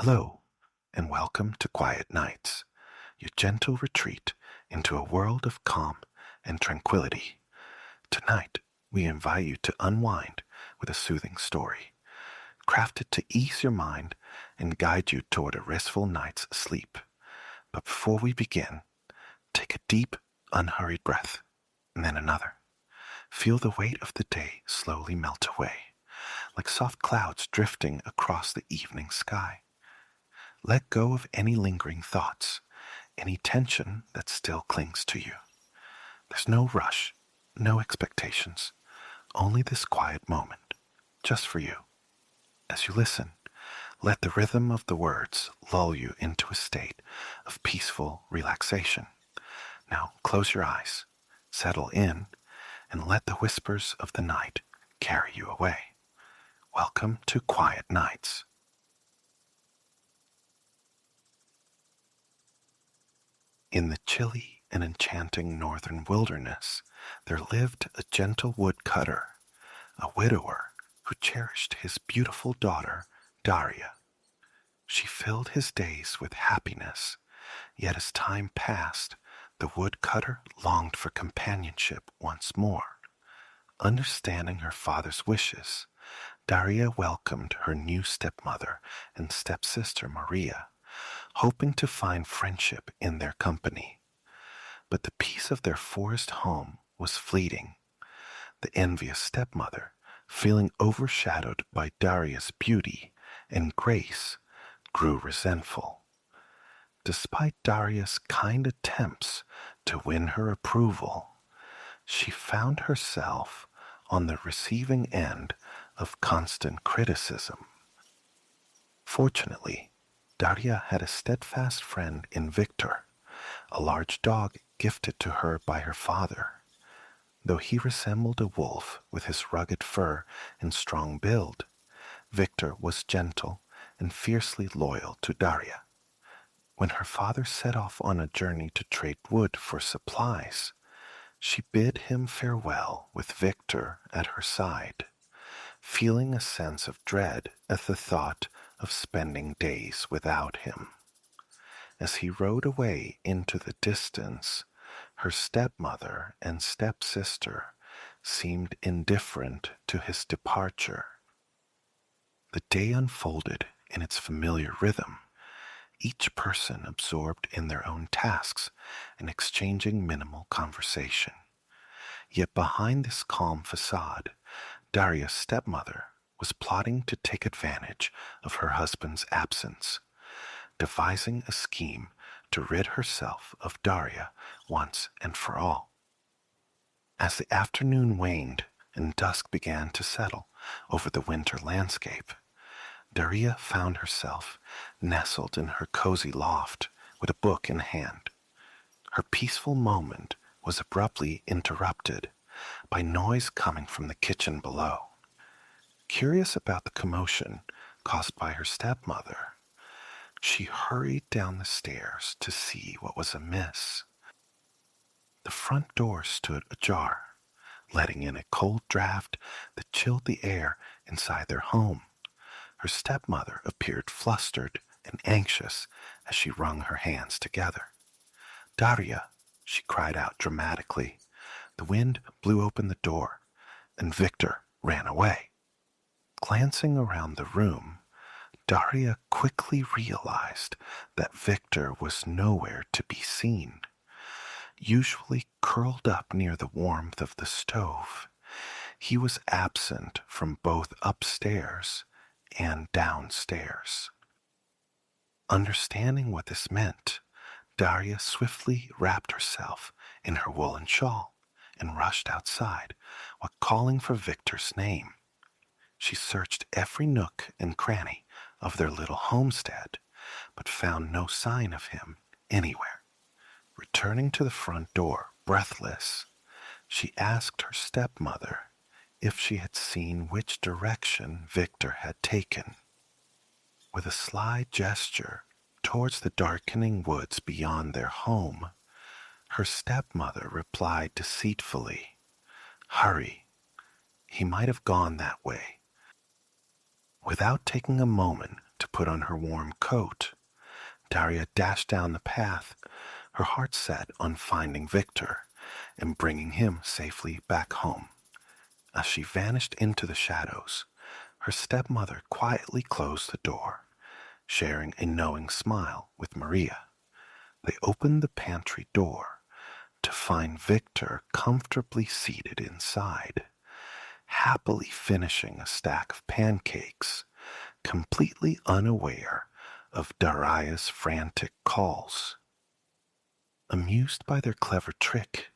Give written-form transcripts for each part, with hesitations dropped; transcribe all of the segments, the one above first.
Hello, and welcome to Quiet Nights, your gentle retreat into a world of calm and tranquility. Tonight, we invite you to unwind with a soothing story, crafted to ease your mind and guide you toward a restful night's sleep. But before we begin, take a deep, unhurried breath, and then another. Feel the weight of the day slowly melt away, like soft clouds drifting across the evening sky. Let go of any lingering thoughts, any tension that still clings to you. There's no rush, no expectations, only this quiet moment, just for you. As you listen, let the rhythm of the words lull you into a state of peaceful relaxation. Now close your eyes, settle in, and let the whispers of the night carry you away. Welcome to Quiet Nights. In the chilly and enchanting northern wilderness, there lived a gentle woodcutter, a widower who cherished his beautiful daughter, Daria. She filled his days with happiness, yet as time passed, the woodcutter longed for companionship once more. Understanding her father's wishes, Daria welcomed her new stepmother and stepsister Maria, hoping to find friendship in their company. But the peace of their forest home was fleeting. The envious stepmother, feeling overshadowed by Daria's beauty and grace, grew resentful. Despite Daria's kind attempts to win her approval, she found herself on the receiving end of constant criticism. Fortunately, Daria had a steadfast friend in Victor, a large dog gifted to her by her father. Though he resembled a wolf with his rugged fur and strong build, Victor was gentle and fiercely loyal to Daria. When her father set off on a journey to trade wood for supplies, she bid him farewell with Victor at her side, feeling a sense of dread at the thought of spending days without him. As he rode away into the distance, her stepmother and stepsister seemed indifferent to his departure. The day unfolded in its familiar rhythm, each person absorbed in their own tasks and exchanging minimal conversation. Yet behind this calm facade, Daria's stepmother was plotting to take advantage of her husband's absence, devising a scheme to rid herself of Daria once and for all. As the afternoon waned and dusk began to settle over the winter landscape, Daria found herself nestled in her cozy loft with a book in hand. Her peaceful moment was abruptly interrupted by noise coming from the kitchen below. Curious about the commotion caused by her stepmother, she hurried down the stairs to see what was amiss. The front door stood ajar, letting in a cold draft that chilled the air inside their home. Her stepmother appeared flustered and anxious as she wrung her hands together. "Daria," she cried out dramatically. The wind blew open the door, and Victor ran away. Glancing around the room, Daria quickly realized that Victor was nowhere to be seen. Usually curled up near the warmth of the stove, he was absent from both upstairs and downstairs. Understanding what this meant, Daria swiftly wrapped herself in her woolen shawl and rushed outside while calling for Victor's name. She searched every nook and cranny of their little homestead, but found no sign of him anywhere. Returning to the front door, breathless, she asked her stepmother if she had seen which direction Victor had taken. With a sly gesture towards the darkening woods beyond their home, her stepmother replied deceitfully, "Hurry, he might have gone that way." Without taking a moment to put on her warm coat. Daria dashed down the path, her heart set on finding Victor and bringing him safely back home. As she vanished into the shadows, her stepmother quietly closed the door, sharing a knowing smile with Maria. They opened the pantry door to find Victor comfortably seated inside, happily finishing a stack of pancakes, completely unaware of Daria's frantic calls. Amused by their clever trick,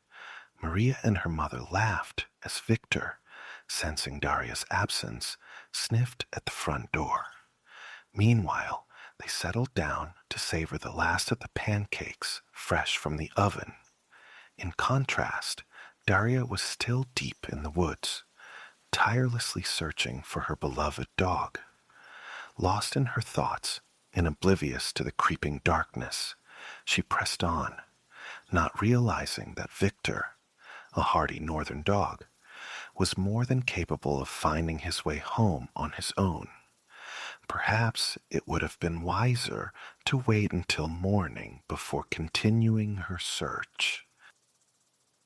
Maria and her mother laughed as Victor, sensing Daria's absence, sniffed at the front door. Meanwhile, they settled down to savor the last of the pancakes fresh from the oven. In contrast, Daria was still deep in the woods, tirelessly searching for her beloved dog. Lost in her thoughts and oblivious to the creeping darkness, she pressed on, not realizing that Victor, a hardy northern dog, was more than capable of finding his way home on his own. Perhaps it would have been wiser to wait until morning before continuing her search.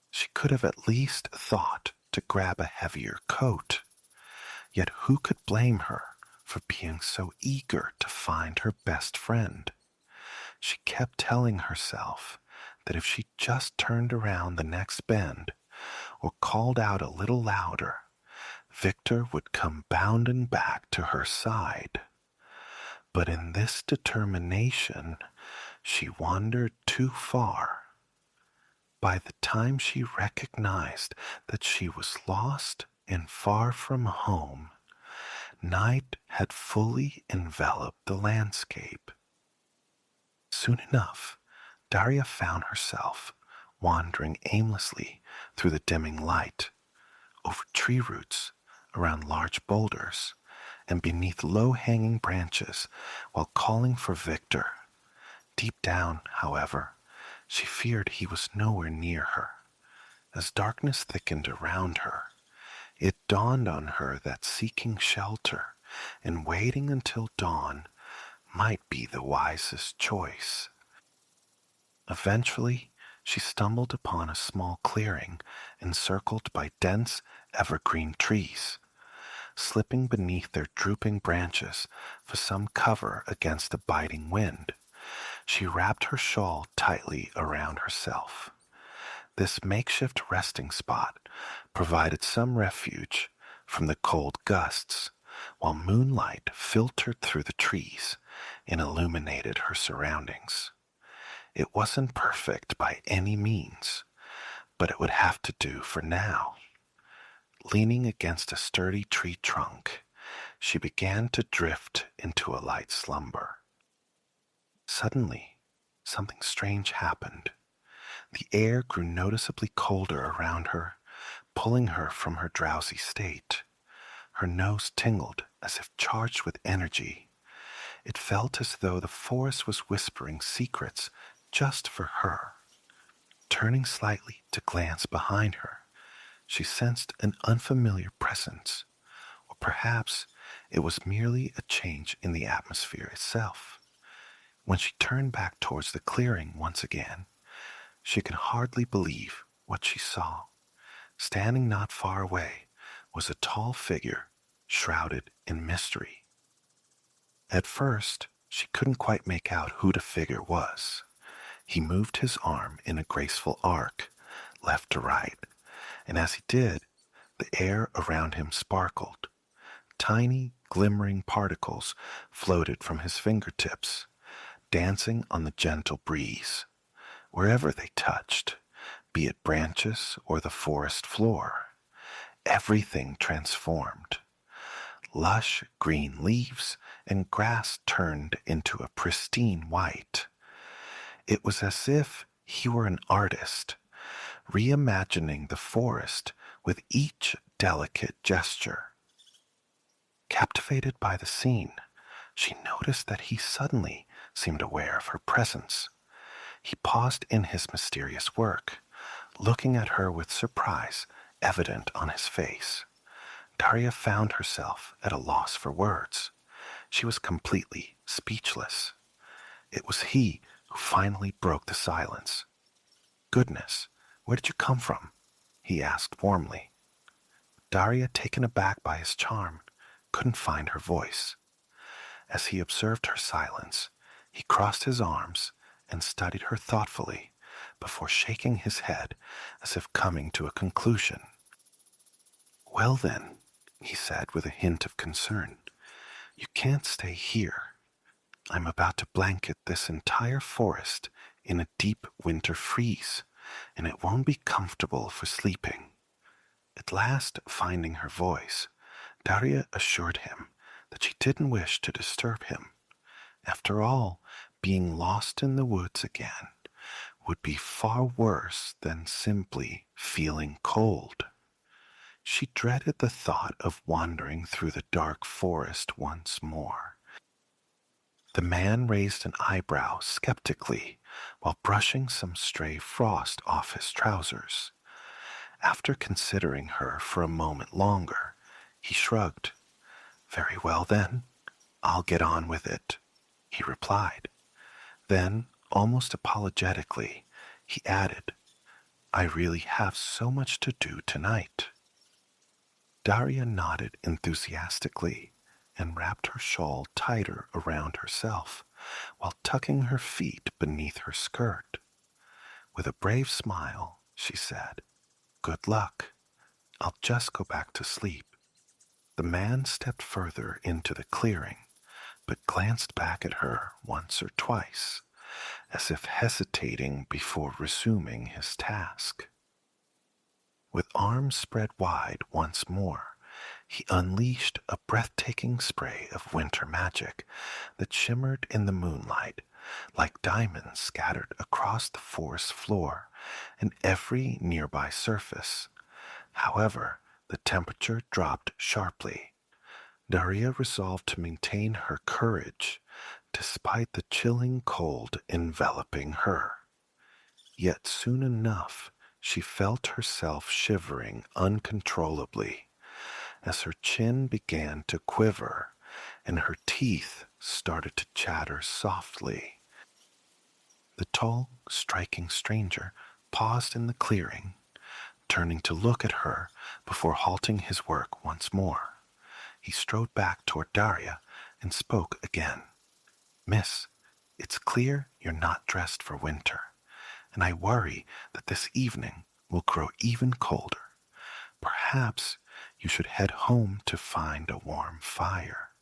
She could have at least thought to grab a heavier coat. Yet who could blame her for being so eager to find her best friend? She kept telling herself that if she just turned around the next bend or called out a little louder, Victor would come bounding back to her side. But in this determination, she wandered too far. By the time she recognized that she was lost and far from home, night had fully enveloped the landscape. Soon enough, Daria found herself wandering aimlessly through the dimming light, over tree roots, around large boulders, and beneath low-hanging branches while calling for Victor. Deep down, however, she feared he was nowhere near her. As darkness thickened around her, it dawned on her that seeking shelter and waiting until dawn might be the wisest choice. Eventually, she stumbled upon a small clearing encircled by dense evergreen trees. Slipping beneath their drooping branches for some cover against the biting wind, she wrapped her shawl tightly around herself. This makeshift resting spot provided some refuge from the cold gusts, while moonlight filtered through the trees and illuminated her surroundings. It wasn't perfect by any means, but it would have to do for now. Leaning against a sturdy tree trunk, she began to drift into a light slumber. Suddenly, something strange happened. The air grew noticeably colder around her, pulling her from her drowsy state. Her nose tingled as if charged with energy. It felt as though the forest was whispering secrets just for her. Turning slightly to glance behind her, she sensed an unfamiliar presence, or perhaps it was merely a change in the atmosphere itself. When she turned back towards the clearing once again, she could hardly believe what she saw. Standing not far away was a tall figure shrouded in mystery. At first, she couldn't quite make out who the figure was. He moved his arm in a graceful arc, left to right, and as he did, the air around him sparkled. Tiny, glimmering particles floated from his fingertips, dancing on the gentle breeze. Wherever they touched, be it branches or the forest floor, everything transformed. Lush green leaves and grass turned into a pristine white. It was as if he were an artist, reimagining the forest with each delicate gesture. Captivated by the scene, she noticed that he suddenly seemed aware of her presence. He paused in his mysterious work, looking at her with surprise evident on his face. Daria found herself at a loss for words. She was completely speechless. It was he who finally broke the silence. "Goodness, where did you come from?" he asked warmly. Daria, taken aback by his charm, couldn't find her voice. As he observed her silence, he crossed his arms and studied her thoughtfully before shaking his head as if coming to a conclusion. "Well then," he said with a hint of concern, "you can't stay here. I'm about to blanket this entire forest in a deep winter freeze, and it won't be comfortable for sleeping." At last, finding her voice, Daria assured him that she didn't wish to disturb him. After all, being lost in the woods again would be far worse than simply feeling cold. She dreaded the thought of wandering through the dark forest once more. The man raised an eyebrow skeptically while brushing some stray frost off his trousers. After considering her for a moment longer, he shrugged. "Very well then, I'll get on with it," he replied. Then, almost apologetically, he added, "I really have so much to do tonight." Daria nodded enthusiastically and wrapped her shawl tighter around herself while tucking her feet beneath her skirt. With a brave smile, she said, "Good luck. I'll just go back to sleep." The man stepped further into the clearing, but glanced back at her once or twice, as if hesitating before resuming his task. With arms spread wide once more, he unleashed a breathtaking spray of winter magic that shimmered in the moonlight like diamonds scattered across the forest floor and every nearby surface. However, the temperature dropped sharply. Daria resolved to maintain her courage despite the chilling cold enveloping her. Yet soon enough, she felt herself shivering uncontrollably as her chin began to quiver and her teeth started to chatter softly. The tall, striking stranger paused in the clearing, turning to look at her before halting his work once more. He strode back toward Daria and spoke again. "Miss, it's clear you're not dressed for winter, and I worry that this evening will grow even colder. Perhaps you should head home to find a warm fire."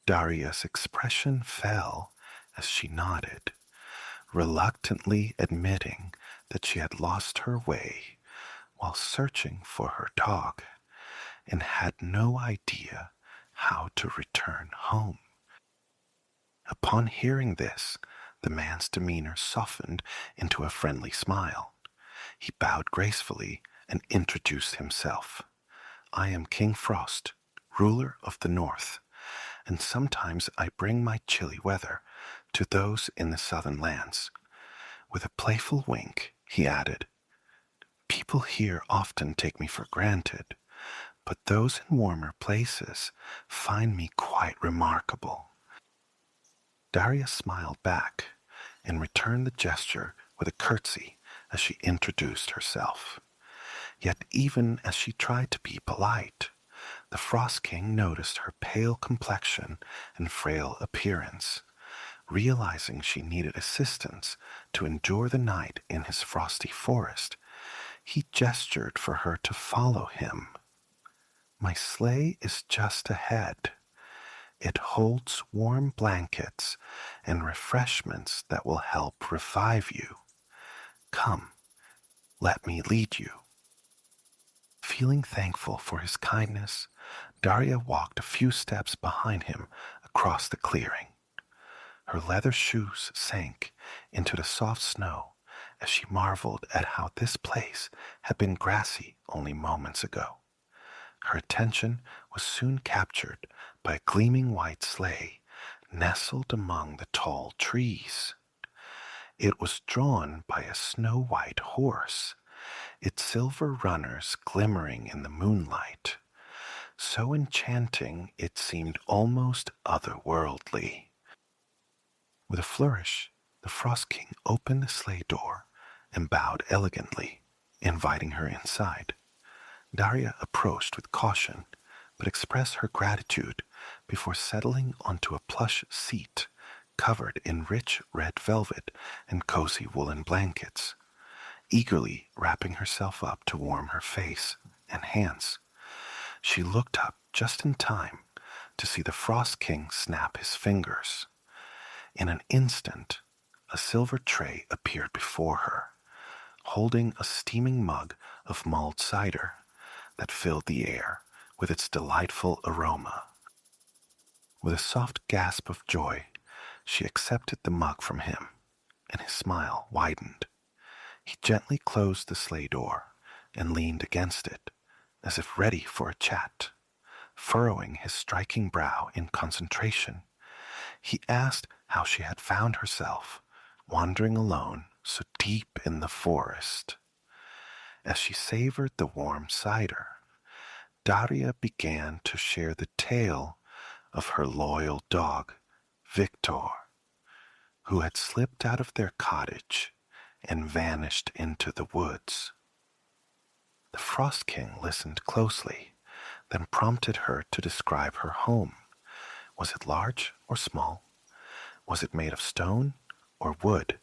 Daria's expression fell as she nodded, reluctantly admitting that she had lost her way while searching for her dog and had no idea how to return home. Upon hearing this, the man's demeanor softened into a friendly smile. He bowed gracefully and introduced himself. "I am King Frost, ruler of the North, and sometimes I bring my chilly weather to those in the southern lands." With a playful wink, he added, "People here often take me for granted, but those in warmer places find me quite remarkable." Daria smiled back and returned the gesture with a curtsy as she introduced herself. Yet even as she tried to be polite, the Frost King noticed her pale complexion and frail appearance. Realizing she needed assistance to endure the night in his frosty forest, he gestured for her to follow him. "My sleigh is just ahead. It holds warm blankets and refreshments that will help revive you. Come, let me lead you." Feeling thankful for his kindness, Daria walked a few steps behind him across the clearing. Her leather shoes sank into the soft snow as she marveled at how this place had been grassy only moments ago. Her attention was soon captured by a gleaming white sleigh nestled among the tall trees. It was drawn by a snow-white horse, its silver runners glimmering in the moonlight. so enchanting it seemed almost otherworldly. With a flourish, the Frost King opened the sleigh door and bowed elegantly, inviting her inside. Daria approached with caution, but expressed her gratitude before settling onto a plush seat covered in rich red velvet and cozy woolen blankets, eagerly wrapping herself up to warm her face and hands. She looked up just in time to see the Frost King snap his fingers. In an instant, a silver tray appeared before her, holding a steaming mug of mulled cider that filled the air with its delightful aroma. With a soft gasp of joy, she accepted the mug from him, and his smile widened. He gently closed the sleigh door and leaned against it, as if ready for a chat. Furrowing his striking brow in concentration, he asked how she had found herself wandering alone so deep in the forest. As she savored the warm cider, Daria began to share the tale of her loyal dog, Victor, who had slipped out of their cottage and vanished into the woods. The Frost King listened closely, then prompted her to describe her home. Was it large or small? Was it made of stone or wood?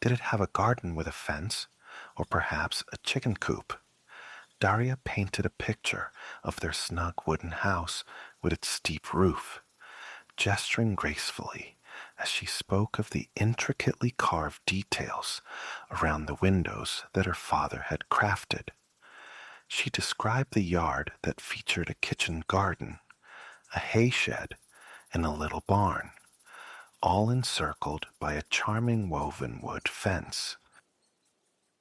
Did it have a garden with a fence, or perhaps a chicken coop? Daria painted a picture of their snug wooden house with its steep roof, gesturing gracefully as she spoke of the intricately carved details around the windows that her father had crafted. She described the yard that featured a kitchen garden, a hay shed, and a little barn, all encircled by a charming woven wood fence.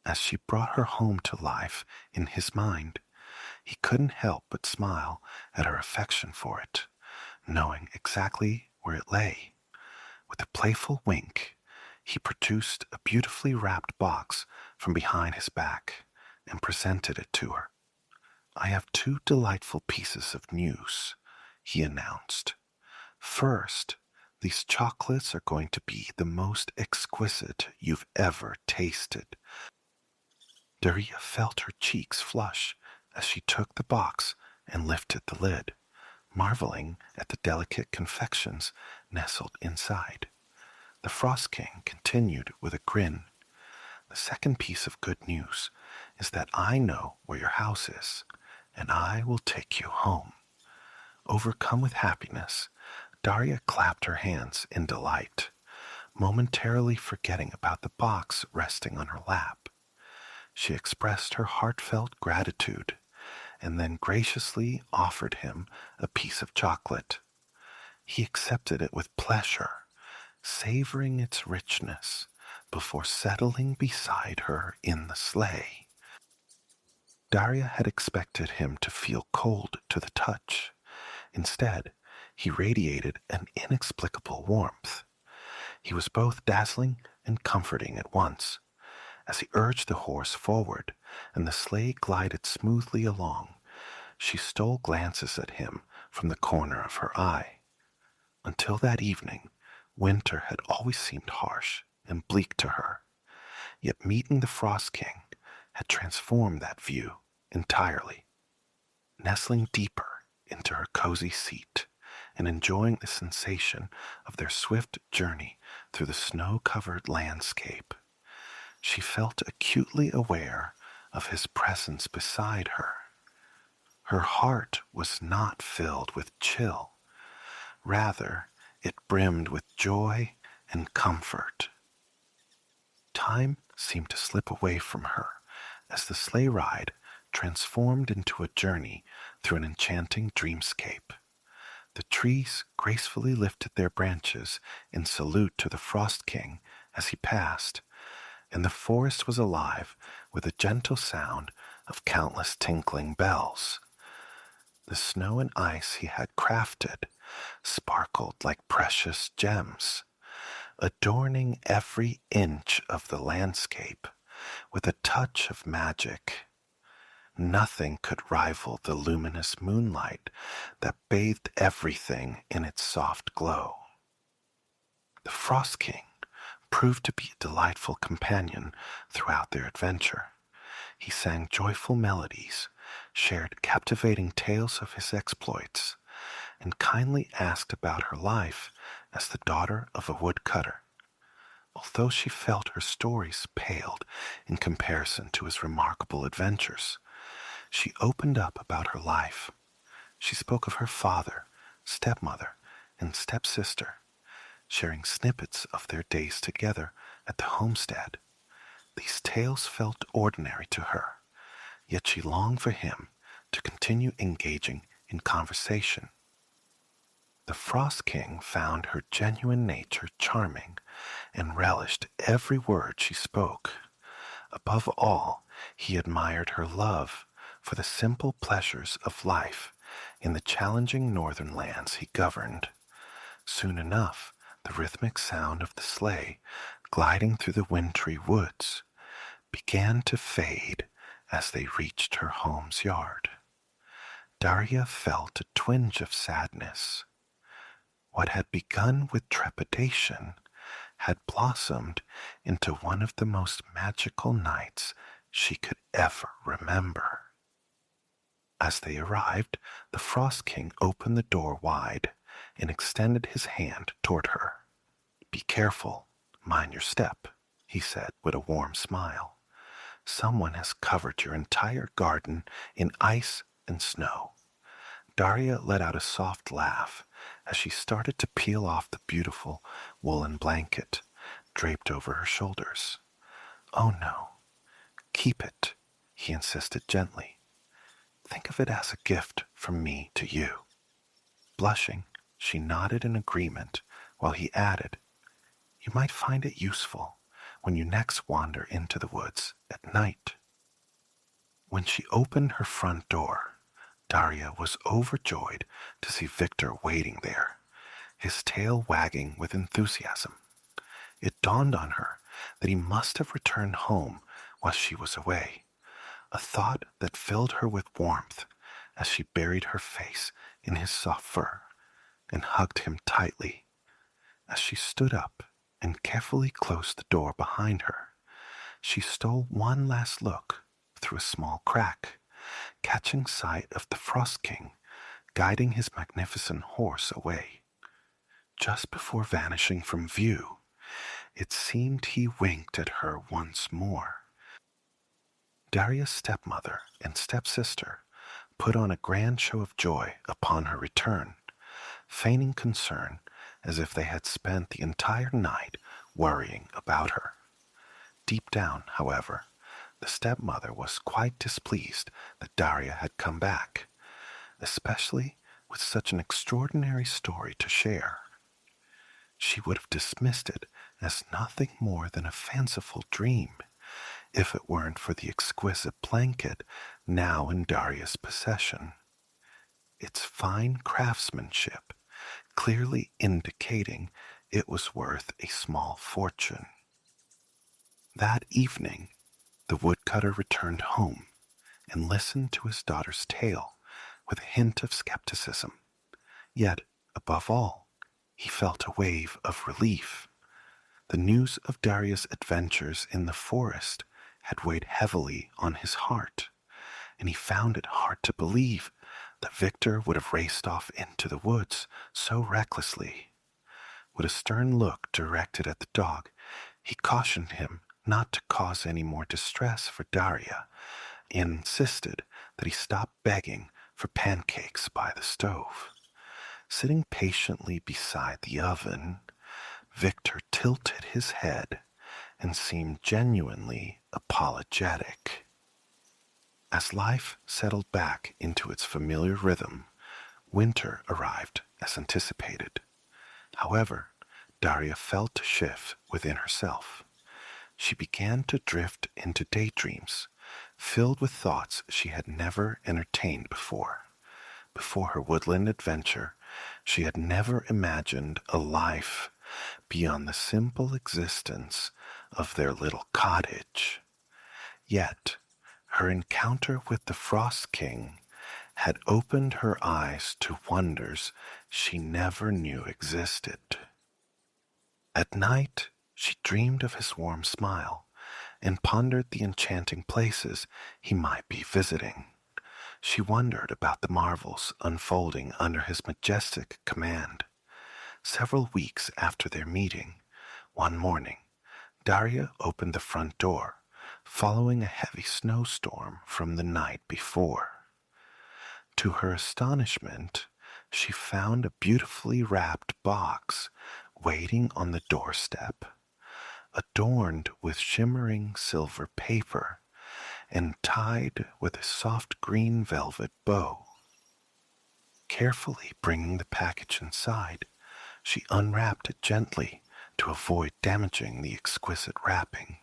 As she brought her home to life in his mind, he couldn't help but smile at her affection for it, knowing exactly where it lay. With a playful wink, he produced a beautifully wrapped box from behind his back and presented it to her. "I have two delightful pieces of news," he announced. "First, these chocolates are going to be the most exquisite you've ever tasted." Daria felt her cheeks flush as she took the box and lifted the lid, marveling at the delicate confections nestled inside. The Frost King continued with a grin. "The second piece of good news is that I know where your house is, and I will take you home." Overcome with happiness, Daria clapped her hands in delight, momentarily forgetting about the box resting on her lap. She expressed her heartfelt gratitude and then graciously offered him a piece of chocolate. He accepted it with pleasure, savoring its richness before settling beside her in the sleigh. Daria had expected him to feel cold to the touch. Instead, he radiated an inexplicable warmth. He was both dazzling and comforting at once. As he urged the horse forward and the sleigh glided smoothly along, she stole glances at him from the corner of her eye. Until that evening, winter had always seemed harsh and bleak to her. Yet meeting the Frost King had transformed that view entirely. Nestling deeper into her cozy seat and enjoying the sensation of their swift journey through the snow-covered landscape, she felt acutely aware of his presence beside her. Her heart was not filled with chill. Rather, it brimmed with joy and comfort. Time seemed to slip away from her as the sleigh ride transformed into a journey through an enchanting dreamscape. The trees gracefully lifted their branches in salute to the Frost King as he passed, and the forest was alive with the gentle sound of countless tinkling bells. The snow and ice he had crafted sparkled like precious gems, adorning every inch of the landscape with a touch of magic. Nothing could rival the luminous moonlight that bathed everything in its soft glow. The Frost King proved to be a delightful companion throughout their adventure. He sang joyful melodies, shared captivating tales of his exploits, and kindly asked about her life as the daughter of a woodcutter. Although she felt her stories paled in comparison to his remarkable adventures, she opened up about her life. She spoke of her father, stepmother, and stepsister, sharing snippets of their days together at the homestead. These tales felt ordinary to her, yet she longed for him to continue engaging in conversation. The Frost King found her genuine nature charming and relished every word she spoke. Above all, he admired her love for the simple pleasures of life in the challenging northern lands he governed. Soon enough, the rhythmic sound of the sleigh gliding through the wintry woods began to fade as they reached her home's yard. Daria felt a twinge of sadness. What had begun with trepidation had blossomed into one of the most magical nights she could ever remember. As they arrived, the Frost King opened the door wide and extended his hand toward her. "Be careful, mind your step," he said with a warm smile. "Someone has covered your entire garden in ice and snow." Daria let out a soft laugh as she started to peel off the beautiful woolen blanket draped over her shoulders. "Oh no, keep it," he insisted gently. "Think of it as a gift from me to you." Blushing, she nodded in agreement while he added, "You might find it useful when you next wander into the woods at night." When she opened her front door, Daria was overjoyed to see Victor waiting there, his tail wagging with enthusiasm. It dawned on her that he must have returned home while she was away, a thought that filled her with warmth as she buried her face in his soft fur and hugged him tightly. As she stood up and carefully closed the door behind her, she stole one last look through a small crack, catching sight of the Frost King guiding his magnificent horse away. Just before vanishing from view, it seemed he winked at her once more. Daria's stepmother and stepsister put on a grand show of joy upon her return, feigning concern as if they had spent the entire night worrying about her. Deep down, however, the stepmother was quite displeased that Daria had come back, especially with such an extraordinary story to share. She would have dismissed it as nothing more than a fanciful dream if it weren't for the exquisite blanket now in Daria's possession. Its fine craftsmanship clearly indicating it was worth a small fortune. That evening, the woodcutter returned home and listened to his daughter's tale with a hint of skepticism. Yet, above all, he felt a wave of relief. The news of Daria's adventures in the forest had weighed heavily on his heart, and he found it hard to believe that Victor would have raced off into the woods so recklessly. With a stern look directed at the dog, he cautioned him not to cause any more distress for Daria, and insisted that he stop begging for pancakes by the stove. Sitting patiently beside the oven, Victor tilted his head and seemed genuinely apologetic. As life settled back into its familiar rhythm, winter arrived as anticipated. However, Daria felt a shift within herself. She began to drift into daydreams, filled with thoughts she had never entertained before. Before her woodland adventure, she had never imagined a life beyond the simple existence of their little cottage. Yet, Her encounter with the Frost King had opened her eyes to wonders she never knew existed. At night, she dreamed of his warm smile and pondered the enchanting places he might be visiting. She wondered about the marvels unfolding under his majestic command. Several weeks after their meeting, one morning, Daria opened the front door, following a heavy snowstorm from the night before. To her astonishment, she found a beautifully wrapped box waiting on the doorstep, adorned with shimmering silver paper and tied with a soft green velvet bow. Carefully bringing the package inside, she unwrapped it gently to avoid damaging the exquisite wrapping.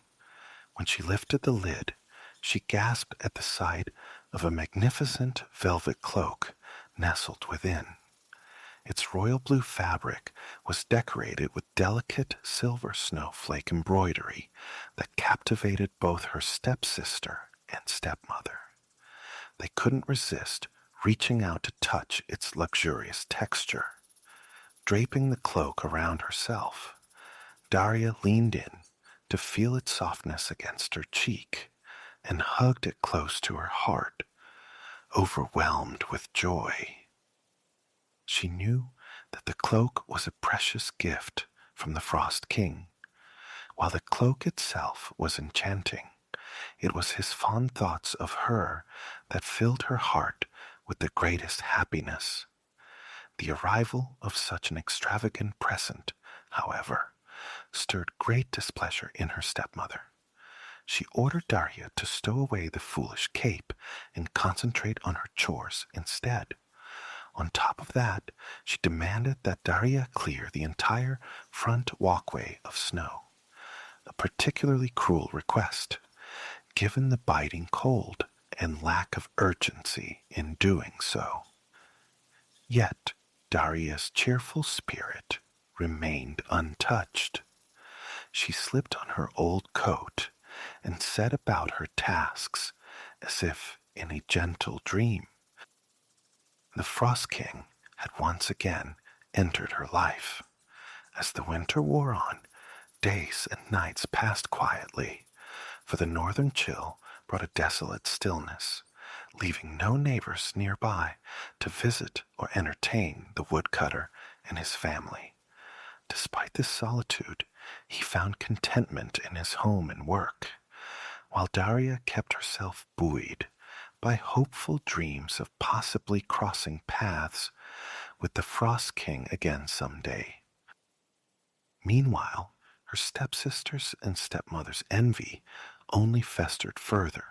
When she lifted the lid, she gasped at the sight of a magnificent velvet cloak nestled within. Its royal blue fabric was decorated with delicate silver snowflake embroidery that captivated both her stepsister and stepmother. They couldn't resist reaching out to touch its luxurious texture. Draping the cloak around herself, Daria leaned in to feel its softness against her cheek and hugged it close to her heart, overwhelmed with joy. She knew that the cloak was a precious gift from the Frost King. While the cloak itself was enchanting, it was his fond thoughts of her that filled her heart with the greatest happiness. The arrival of such an extravagant present, however, stirred great displeasure in her stepmother. She ordered Daria to stow away the foolish cape and concentrate on her chores instead. On top of that, she demanded that Daria clear the entire front walkway of snow, a particularly cruel request, given the biting cold and lack of urgency in doing so. Yet Daria's cheerful spirit remained untouched. She slipped on her old coat and set about her tasks as if in a gentle dream. The Frost King had once again entered her life. As the winter wore on, days and nights passed quietly, for the northern chill brought a desolate stillness, leaving no neighbors nearby to visit or entertain the woodcutter and his family. Despite this solitude, he found contentment in his home and work, while Daria kept herself buoyed by hopeful dreams of possibly crossing paths with the Frost King again someday. Meanwhile, her stepsisters and stepmother's envy only festered further.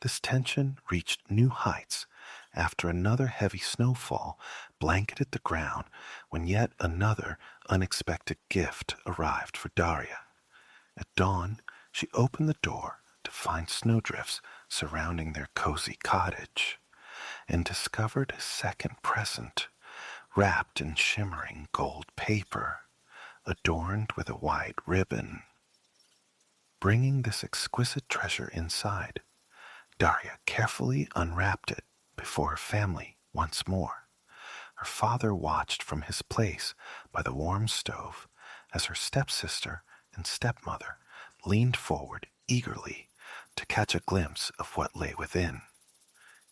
This tension reached new heights after another heavy snowfall blanketed the ground when yet another unexpected gift arrived for Daria. At dawn, she opened the door to find snowdrifts surrounding their cozy cottage, and discovered a second present, wrapped in shimmering gold paper, adorned with a white ribbon. Bringing this exquisite treasure inside, Daria carefully unwrapped it before her family once more. Her father watched from his place by the warm stove as her stepsister and stepmother leaned forward eagerly to catch a glimpse of what lay within.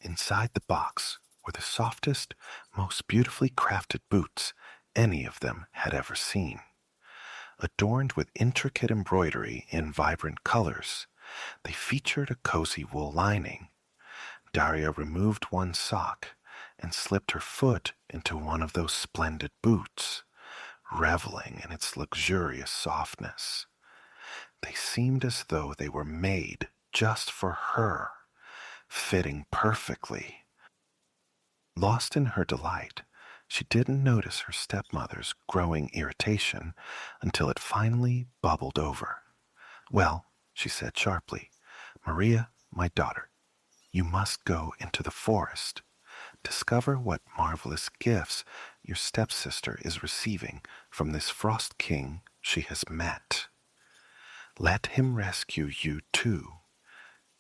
Inside the box were the softest, most beautifully crafted boots any of them had ever seen. Adorned with intricate embroidery in vibrant colors, they featured a cozy wool lining. Daria removed one sock and slipped her foot into one of those splendid boots, reveling in its luxurious softness. They seemed as though they were made just for her, fitting perfectly. Lost in her delight, she didn't notice her stepmother's growing irritation until it finally bubbled over. "Well," she said sharply, "Maria, my daughter, you must go into the forest. Discover what marvelous gifts your stepsister is receiving from this Frost King she has met. Let him rescue you too,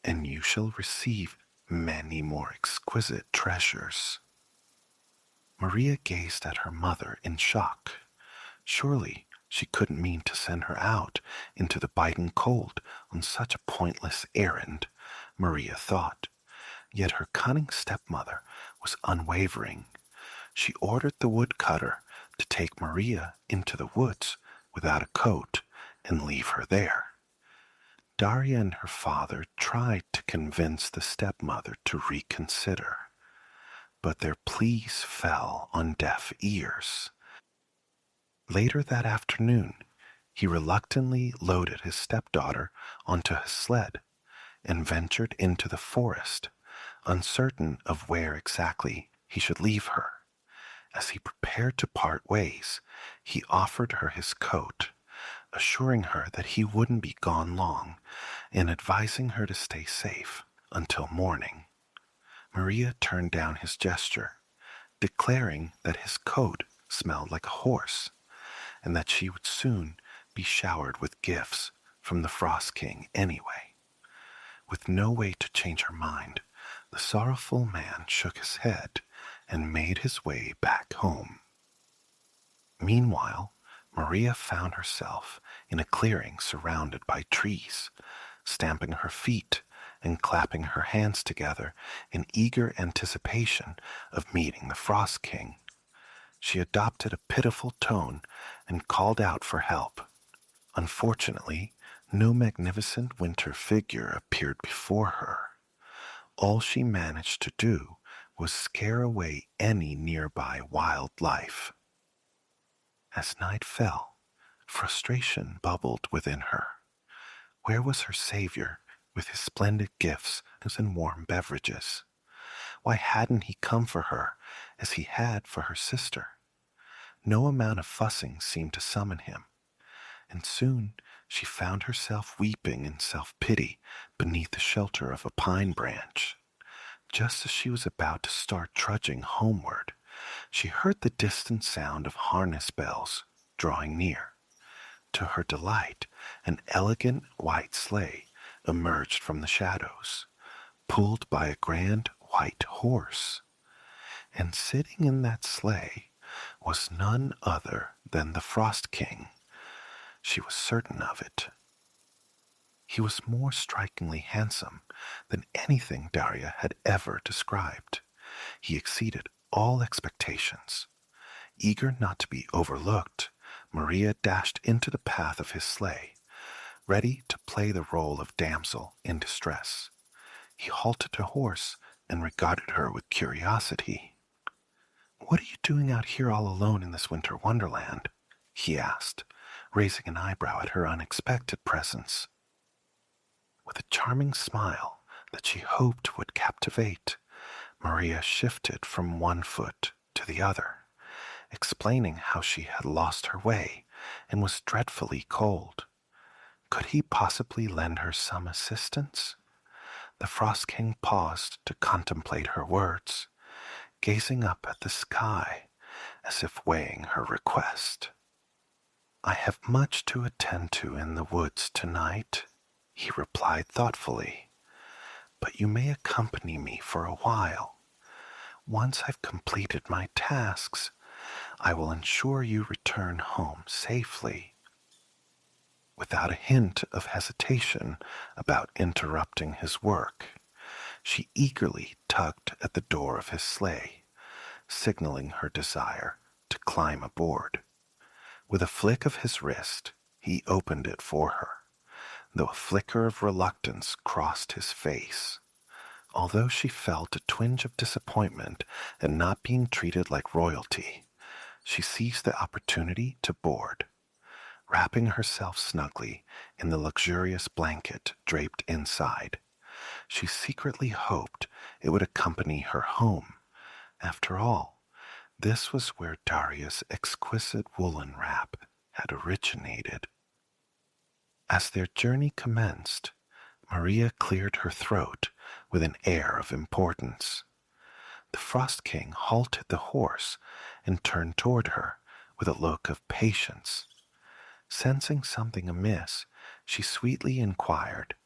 and you shall receive many more exquisite treasures." Maria gazed at her mother in shock. Surely she couldn't mean to send her out into the biting cold on such a pointless errand, Maria thought. Yet her cunning stepmother was unwavering. She ordered the woodcutter to take Maria into the woods without a coat and leave her there. Daria and her father tried to convince the stepmother to reconsider, but their pleas fell on deaf ears. Later that afternoon, he reluctantly loaded his stepdaughter onto his sled and ventured into the forest, uncertain of where exactly he should leave her. As he prepared to part ways, he offered her his coat, assuring her that he wouldn't be gone long and advising her to stay safe until morning. Maria turned down his gesture, declaring that his coat smelled like a horse and that she would soon be showered with gifts from the Frost King anyway. With no way to change her mind, the sorrowful man shook his head and made his way back home. Meanwhile, Maria found herself in a clearing surrounded by trees, stamping her feet and clapping her hands together in eager anticipation of meeting the Frost King. She adopted a pitiful tone and called out for help. Unfortunately, no magnificent winter figure appeared before her. All she managed to do was scare away any nearby wildlife. As night fell, frustration bubbled within her. Where was her savior with his splendid gifts and warm beverages? Why hadn't he come for her as he had for her sister? No amount of fussing seemed to summon him, and soon she found herself weeping in self-pity beneath the shelter of a pine branch. Just as she was about to start trudging homeward, she heard the distant sound of harness bells drawing near. To her delight, an elegant white sleigh emerged from the shadows, pulled by a grand white horse. And sitting in that sleigh was none other than the Frost King. She was certain of it. He was more strikingly handsome than anything Daria had ever described. He exceeded all expectations. Eager not to be overlooked, Maria dashed into the path of his sleigh, ready to play the role of damsel in distress. He halted her horse and regarded her with curiosity. "What are you doing out here all alone in this winter wonderland?" he asked, raising an eyebrow at her unexpected presence. With a charming smile that she hoped would captivate, Maria shifted from one foot to the other, explaining how she had lost her way and was dreadfully cold. Could he possibly lend her some assistance? The Frost King paused to contemplate her words, gazing up at the sky as if weighing her request. "I have much to attend to in the woods tonight," he replied thoughtfully, "but you may accompany me for a while. Once I've completed my tasks, I will ensure you return home safely." Without a hint of hesitation about interrupting his work, she eagerly tugged at the door of his sleigh, signaling her desire to climb aboard. With a flick of his wrist, he opened it for her, though a flicker of reluctance crossed his face. Although she felt a twinge of disappointment at not being treated like royalty, she seized the opportunity to board. Wrapping herself snugly in the luxurious blanket draped inside, she secretly hoped it would accompany her home. After all, this was where Daria's exquisite woolen wrap had originated. As their journey commenced, Maria cleared her throat with an air of importance. The Frost King halted the horse and turned toward her with a look of patience. Sensing something amiss, she sweetly inquired,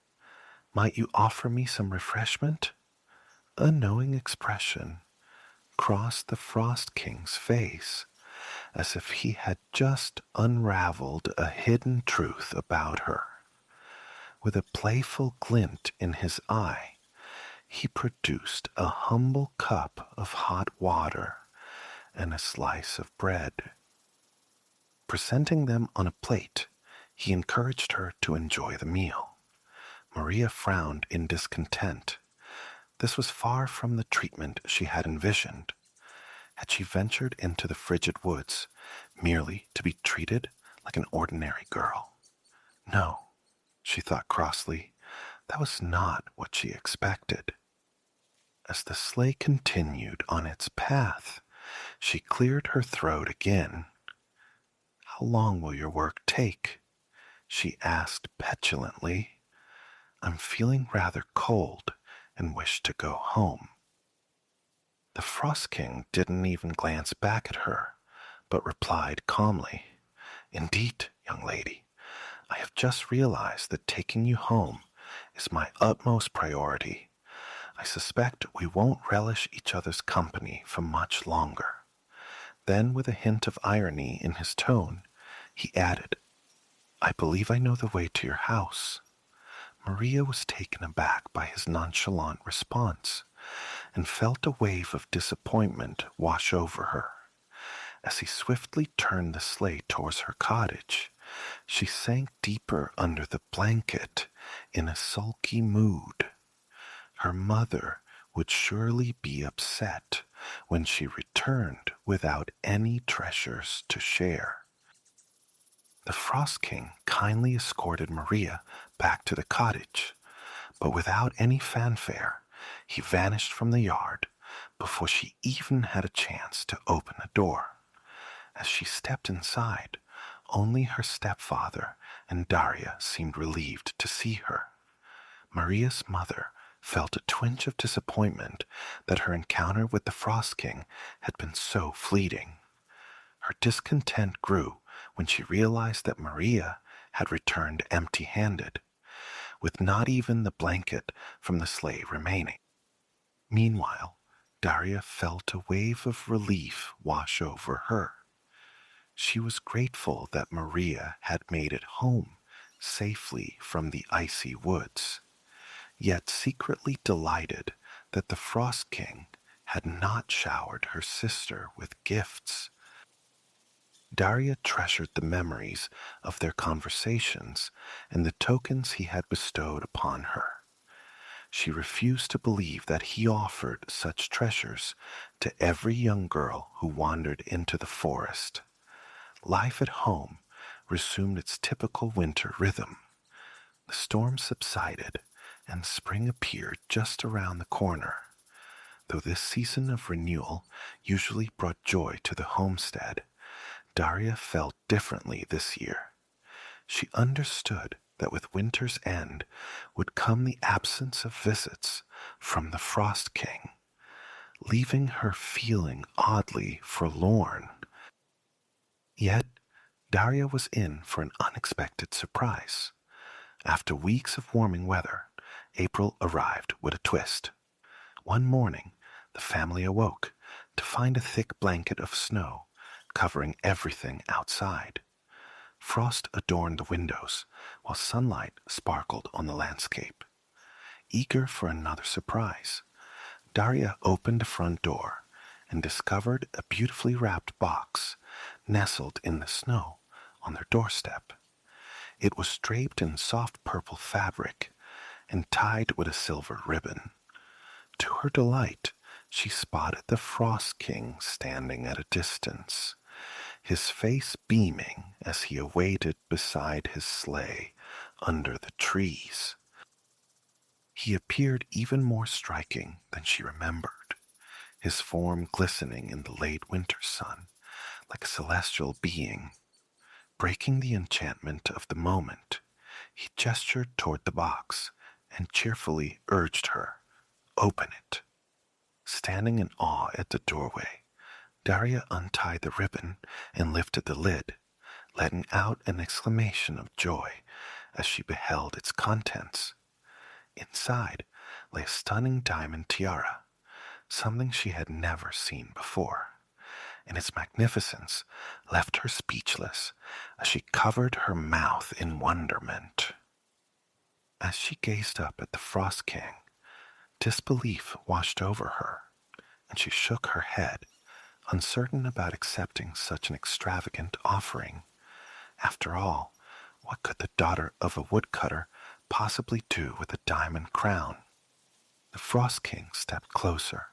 Might you offer me some refreshment? A knowing expression crossed the Frost King's face, as if he had just unraveled a hidden truth about her. With a playful glint in his eye, he produced a humble cup of hot water and a slice of bread. Presenting them on a plate, he encouraged her to enjoy the meal. Maria frowned in discontent. This was far from the treatment she had envisioned. Had she ventured into the frigid woods merely to be treated like an ordinary girl? No, she thought crossly, that was not what she expected. As the sleigh continued on its path, she cleared her throat again. How long will your work take? She asked petulantly. I'm feeling rather cold and wish to go home. The Frost King didn't even glance back at her, but replied calmly, Indeed, young lady, I have just realized that taking you home is my utmost priority. I suspect we won't relish each other's company for much longer. Then, with a hint of irony in his tone, he added, I believe I know the way to your house. Maria was taken aback by his nonchalant response and felt a wave of disappointment wash over her. As he swiftly turned the sleigh towards her cottage, she sank deeper under the blanket in a sulky mood. Her mother would surely be upset when she returned without any treasures to share. The Frost King kindly escorted Maria back to the cottage, but without any fanfare, he vanished from the yard before she even had a chance to open the door. As she stepped inside, only her stepfather and Daria seemed relieved to see her. Maria's mother felt a twinge of disappointment that her encounter with the Frost King had been so fleeting. Her discontent grew when she realized that Maria had returned empty-handed, with not even the blanket from the sleigh remaining. Meanwhile, Daria felt a wave of relief wash over her. She was grateful that Maria had made it home safely from the icy woods, yet secretly delighted that the Frost King had not showered her sister with gifts. Daria treasured the memories of their conversations and the tokens he had bestowed upon her. She refused to believe that he offered such treasures to every young girl who wandered into the forest. Life at home resumed its typical winter rhythm. The storm subsided, and spring appeared just around the corner. Though this season of renewal usually brought joy to the homestead, Daria felt differently this year. She understood that with winter's end would come the absence of visits from the Frost King, leaving her feeling oddly forlorn. Yet, Daria was in for an unexpected surprise. After weeks of warming weather, April arrived with a twist. One morning, the family awoke to find a thick blanket of snow covering everything outside. Frost adorned the windows, while sunlight sparkled on the landscape. Eager for another surprise, Daria opened the front door and discovered a beautifully wrapped box nestled in the snow on their doorstep. It was draped in soft purple fabric and tied with a silver ribbon. To her delight, she spotted the Frost King standing at a distance, his face beaming as he awaited beside his sleigh under the trees. He appeared even more striking than she remembered, his form glistening in the late winter sun like a celestial being. Breaking the enchantment of the moment, he gestured toward the box and cheerfully urged her, "Open it." Standing in awe at the doorway, Daria untied the ribbon and lifted the lid, letting out an exclamation of joy as she beheld its contents. Inside lay a stunning diamond tiara, something she had never seen before, and its magnificence left her speechless as she covered her mouth in wonderment. As she gazed up at the Frost King, disbelief washed over her, and she shook her head, uncertain about accepting such an extravagant offering. After all, what could the daughter of a woodcutter possibly do with a diamond crown? The Frost King stepped closer,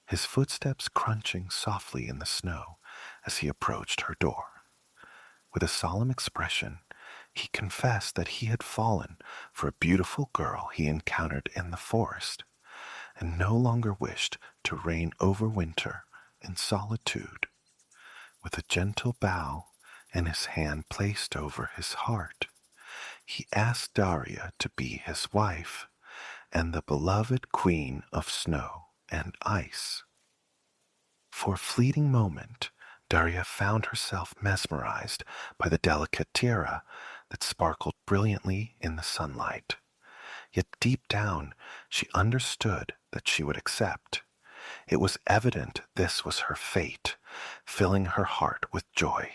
his footsteps crunching softly in the snow as he approached her door. With a solemn expression, he confessed that he had fallen for a beautiful girl he encountered in the forest, and no longer wished to reign over winter in solitude. With a gentle bow and his hand placed over his heart, he asked Daria to be his wife and the beloved queen of snow and ice. For a fleeting moment, Daria found herself mesmerized by the delicate tiara that sparkled brilliantly in the sunlight. Yet deep down, she understood that she would accept. It was evident this was her fate, filling her heart with joy,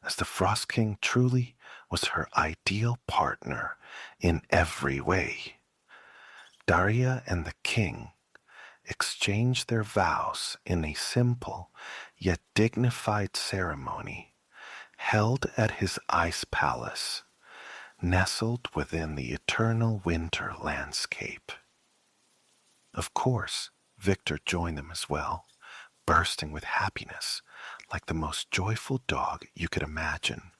as the Frost King truly was her ideal partner in every way. Daria and the king exchanged their vows in a simple yet dignified ceremony held at his ice palace, nestled within the eternal winter landscape. Of course, Victor joined them as well, bursting with happiness like the most joyful dog you could imagine.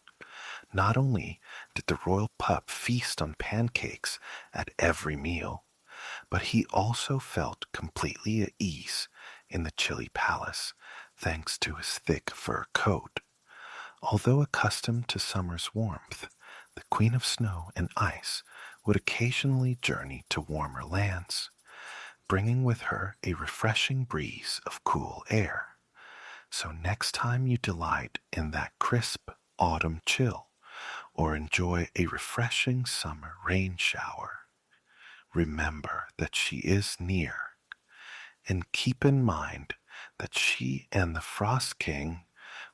Not only did the royal pup feast on pancakes at every meal, but he also felt completely at ease in the chilly palace thanks to his thick fur coat. Although accustomed to summer's warmth, the Queen of Snow and Ice would occasionally journey to warmer lands, bringing with her a refreshing breeze of cool air. So next time you delight in that crisp autumn chill or enjoy a refreshing summer rain shower, remember that she is near, and keep in mind that she and the Frost King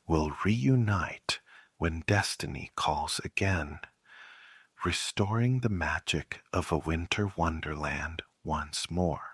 will reunite when destiny calls again, restoring the magic of a winter wonderland once more.